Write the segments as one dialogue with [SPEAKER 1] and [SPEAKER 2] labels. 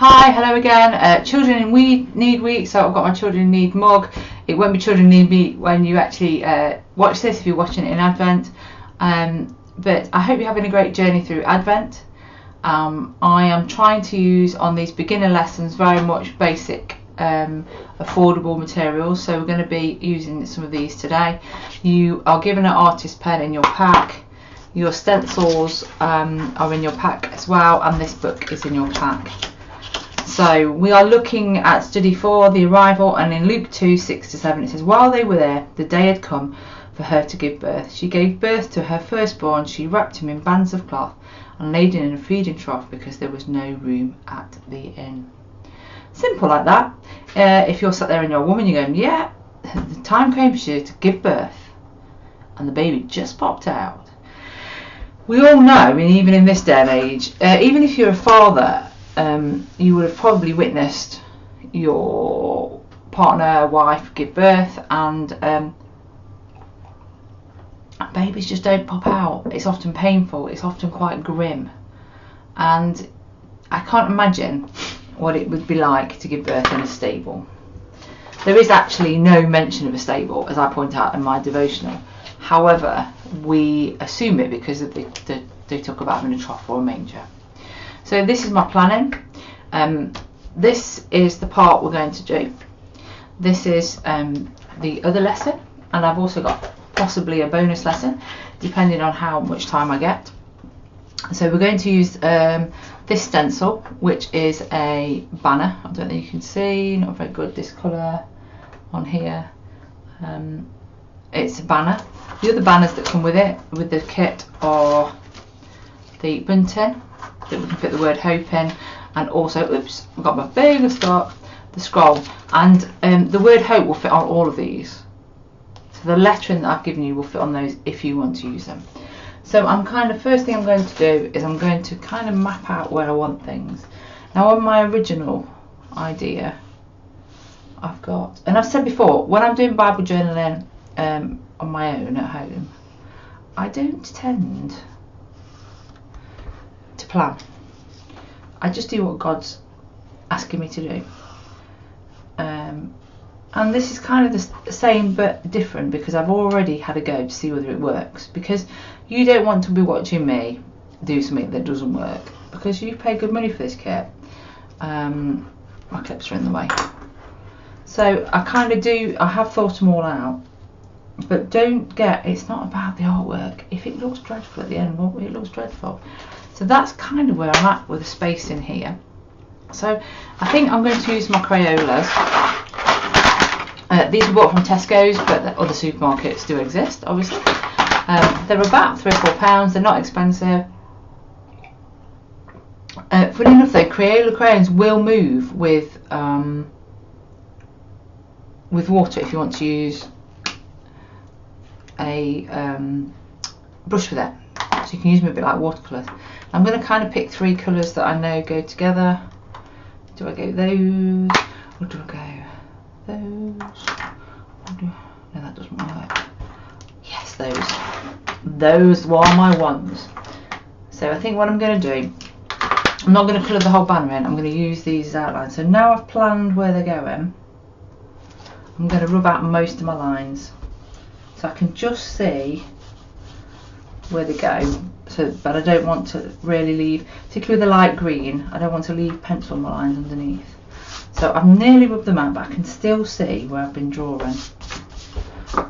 [SPEAKER 1] Hi, hello again. Children in Need Week, so I've got my Children in Need mug. It won't be Children in Need Week when you actually watch this, if you're watching it in Advent. But I hope you're having a great journey through Advent. I am trying to use on these beginner lessons very much basic, affordable materials. So we're going to be using some of these today. You are given an artist pen in your pack. Your stencils are in your pack as well, and this book is in your pack. So we are looking at study 4, the arrival, and in Luke 2, 6-7 it says, while they were there, the day had come for her to give birth. She gave birth to her firstborn. She wrapped him in bands of cloth and laid him in a feeding trough because there was no room at the inn. Simple like that. If you're sat there and you're a woman, you're going, yeah, the time came for you to give birth, and the baby just popped out. We all know, I mean, even in this day and age, even if you're a father, you would have probably witnessed your partner, wife give birth, and babies just don't pop out. It's often painful, it's often quite grim, and I can't imagine what it would be like to give birth in a stable. There is actually no mention of a stable, as I point out in my devotional. However, we assume it because they talk about having a trough or a manger. So this is my planning. This is the part we're going to do. This is the other lesson, and I've also got possibly a bonus lesson depending on how much time I get. So we're going to use this stencil, which is a banner. I don't know if you can see, not very good this colour on here. It's a banner. The other banners that come with it, with the kit, are the bunting that we can fit the word hope in, and also, oops, I've got my bigger start, the scroll, and the word hope will fit on all of these. So the lettering that I've given you will fit on those if you want to use them. So first thing I'm going to do is I'm going to kind of map out where I want things. Now on my original idea, I've got, and I've said before, when I'm doing Bible journaling on my own at home, I don't tend to plan. I just do what God's asking me to do. And this is kind of the same but different, because I've already had a go to see whether it works, because you don't want to be watching me do something that doesn't work, because you pay good money for this kit. My clips are in the way. So I have thought them all out, but it's not about the artwork. If it looks dreadful at the end, well, it looks dreadful. So that's kind of where I'm at with the space in here. So I think I'm going to use my Crayolas. These were bought from Tesco's, but other supermarkets do exist, obviously. They're about £3 or £4. They're not expensive. Funny enough though, Crayola crayons will move with water if you want to use a brush with it. So you can use them a bit like watercolours. I'm going to kind of pick 3 colours that I know go together. Do I go those, or do I go those? No, that doesn't work. Yes, those. Those were my ones. So I think what I'm going to do, I'm not going to colour the whole banner in. I'm going to use these as outlines. So now I've planned where they're going, I'm going to rub out most of my lines, so I can just see where they go. But I don't want to really leave, particularly with the light green, I don't want to leave pencil lines underneath. So I've nearly rubbed them out, but I can still see where I've been drawing,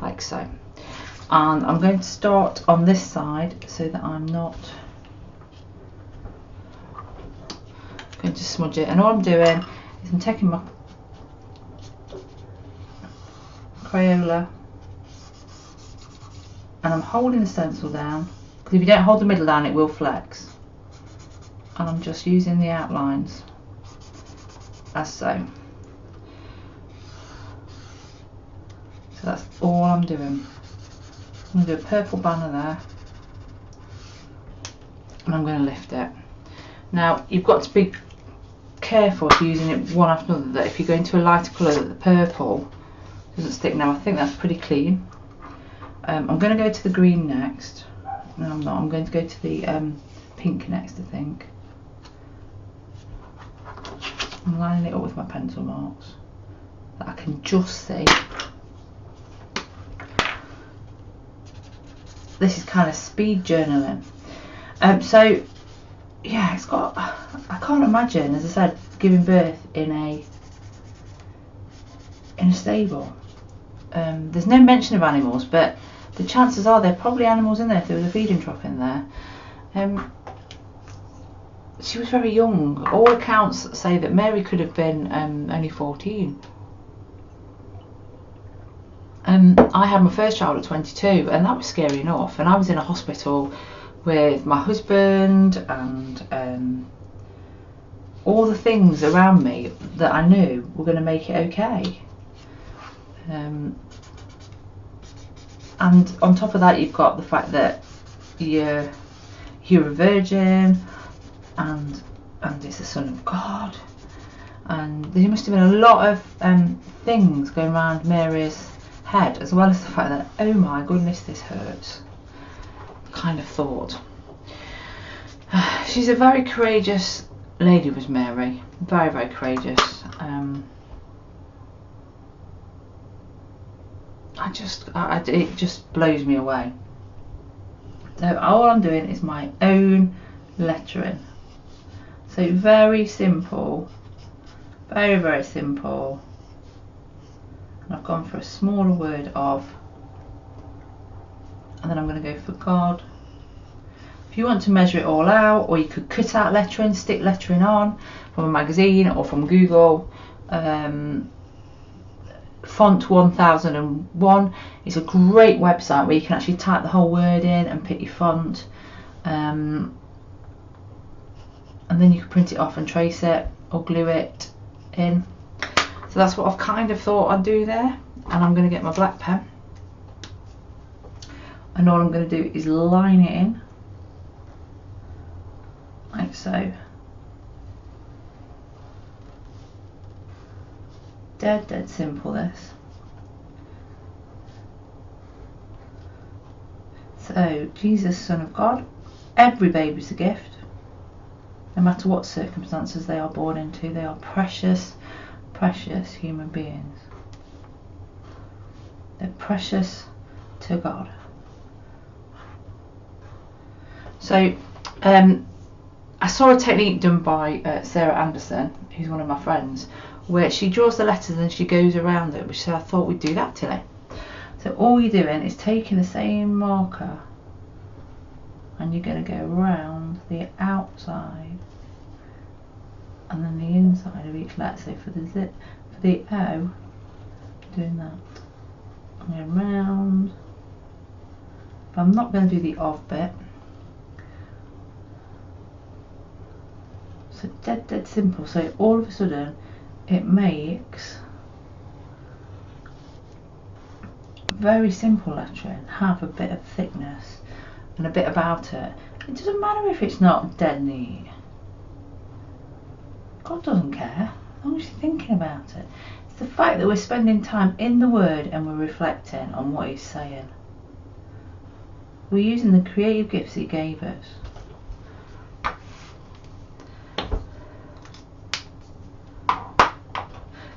[SPEAKER 1] like so. And I'm going to start on this side so that I'm not going to smudge it. And all I'm doing is I'm taking my Crayola and I'm holding the stencil down, because if you don't hold the middle down it will flex, and I'm just using the outlines as so. So that's all I'm doing. I'm going to do a purple banner there, and I'm going to lift it. Now you've got to be careful if you're using it one after another, that if you go into a lighter colour that the purple doesn't stick. Now I think that's pretty clean. I'm going to go to the green next. No, I'm not. I'm going to go to the pink next, I think. I'm lining it up with my pencil marks that I can just see. This is kind of speed journaling. So yeah, it's got, I can't imagine, as I said, giving birth in a stable. There's no mention of animals, but the chances are there are probably animals in there if there was a feeding trough in there. She was very young. All accounts say that Mary could have been only 14. I had my first child at 22, and that was scary enough, and I was in a hospital with my husband and all the things around me that I knew were going to make it okay. And on top of that, you've got the fact that you're a virgin, and it's the Son of God, and there must have been a lot of things going around Mary's head, as well as the fact that, oh my goodness, this hurts kind of thought. She's a very courageous lady, was Mary. Very, very courageous. It just blows me away. So all I'm doing is my own lettering. So very simple, very, very simple. And I've gone for a smaller word of, and then I'm going to go for God. If you want to measure it all out, or you could cut out lettering, stick lettering on from a magazine or from Google. Font 1001 is a great website where you can actually type the whole word in and pick your font, and then you can print it off and trace it or glue it in. So that's what I've kind of thought I'd do there, and I'm going to get my black pen, and all I'm going to do is line it in like so. Dead simple, this. So, Jesus, Son of God. Every baby's a gift, no matter what circumstances they are born into. They are precious, precious human beings. They're precious to God. So, I saw a technique done by Sarah Anderson, who's one of my friends, where she draws the letters and she goes around it, which I thought we'd do that today. So all you're doing is taking the same marker and you're going to go around the outside and then the inside of each letter. So for the O, doing that, I'm going around, but I'm not going to do the of bit. So dead simple. So all of a sudden it makes very simple lettering have a bit of thickness and a bit about it. It doesn't matter if it's not dead neat. God doesn't care, as long as you're thinking about it. It's the fact that we're spending time in the word and we're reflecting on what he's saying. We're using the creative gifts he gave us.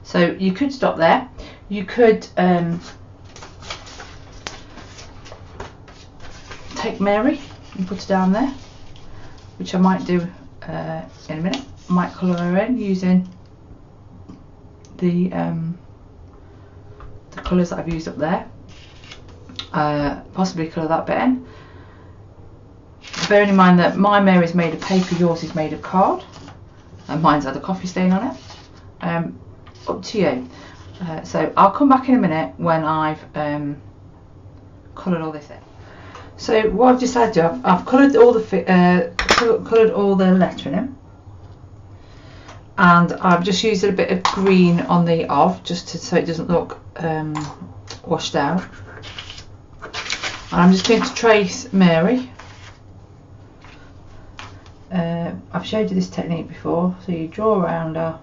[SPEAKER 1] So you could stop there. You could take Mary and put her down there, which I might do in a minute. I might colour her in using the colours that I've used up there. Possibly colour that bit in. Bearing in mind that my Mary's made of paper, yours is made of card, and mine's had a coffee stain on it. Up to you. So I'll come back in a minute when I've coloured all this in. So what I've decided to do, I've coloured all the lettering in, and I've just used a bit of green on the of, just so it doesn't look washed out. And I'm just going to trace Mary. I've showed you this technique before, so you draw around her.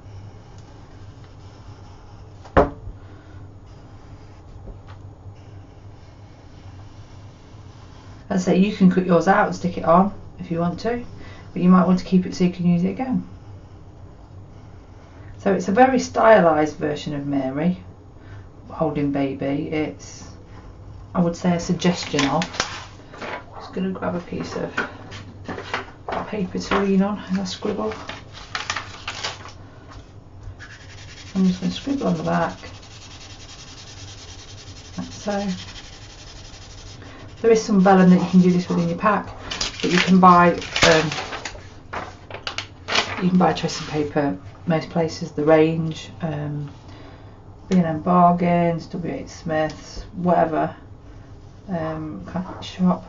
[SPEAKER 1] As I say, you can cut yours out and stick it on if you want to, but you might want to keep it so you can use it again. So it's a very stylised version of Mary holding baby. It's, I would say, a suggestion of. I'm just going to grab a piece of paper to lean on and a scribble. I'm just going to scribble on the back, like so. There is some vellum that you can do this within your pack, but you can buy tracing paper most places. The Range, B&M Bargains, W.H. Smith's, whatever kind of shop.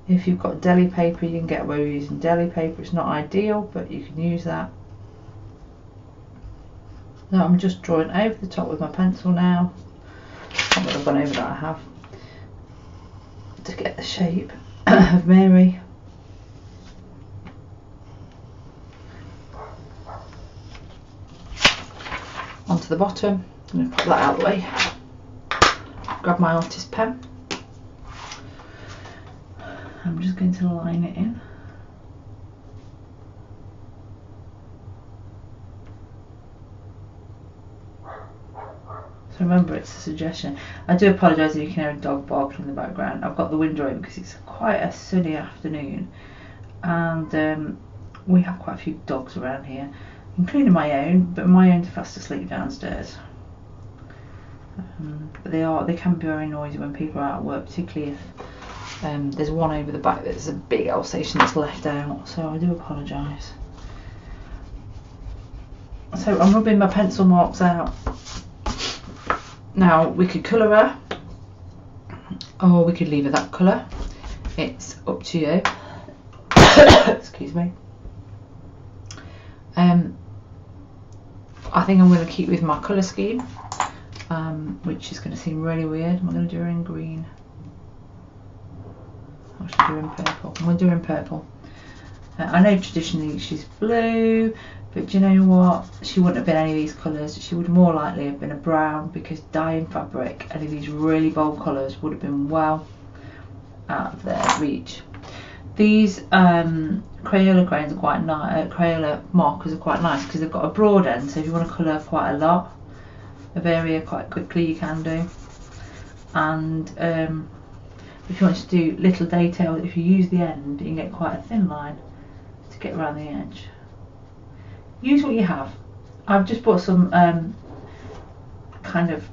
[SPEAKER 1] If you've got deli paper, you can get away with using deli paper. It's not ideal, but you can use that. Now I'm just drawing over the top with my pencil now. Not that I've gone over that, I have, to get the shape of Mary. Onto the bottom. I'm going to put that out of the way. Grab my artist pen. I'm just going to line it in. So remember, it's a suggestion. I do apologise if you can hear a dog barking in the background. I've got the window open because it's quite a sunny afternoon, and we have quite a few dogs around here, including my own, but my own's fast asleep downstairs. But they can be very noisy when people are out at work, particularly if there's one over the back that's a big Alsatian that's left out, so I do apologise. So I'm rubbing my pencil marks out. Now we could colour her, or we could leave her that colour. It's up to you. Excuse me. I think I'm going to keep with my colour scheme, which is going to seem really weird. I'm going to do her in green. I should do her in purple. I'm going to do her in purple. I know traditionally she's blue, but do you know what? She wouldn't have been any of these colours. She would more likely have been a brown, because dyeing fabric, any of these really bold colours, would have been well out of their reach. These Crayola crayons are quite nice. Crayola markers are quite nice because they've got a broad end, so if you want to colour quite a lot of area quite quickly, you can do. And if you want to do little details, if you use the end, you can get quite a thin line to get around the edge. Use what you have. I've just bought some kind of,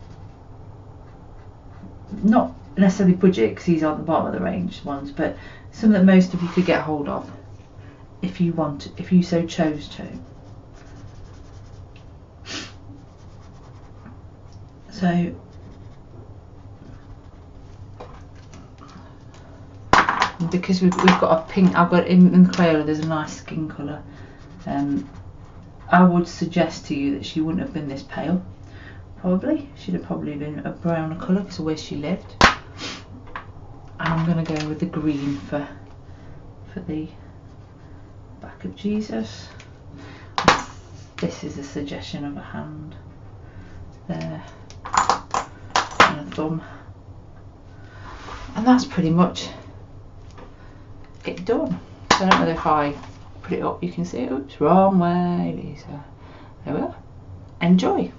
[SPEAKER 1] not necessarily budget, because these aren't the bottom of the range ones, but some that most of you could get hold of if you want, if you so chose to. So because we've got a pink, I've got in the Crayola, there's a nice skin colour. I would suggest to you that she wouldn't have been this pale. Probably she'd have probably been a browner colour because of where she lived. And I'm going to go with the green for the back of Jesus. This is a suggestion of a hand there and a thumb, and that's pretty much it done. So I don't know if I put it up you can see it. Oops, wrong way, Lisa. There we are. Enjoy.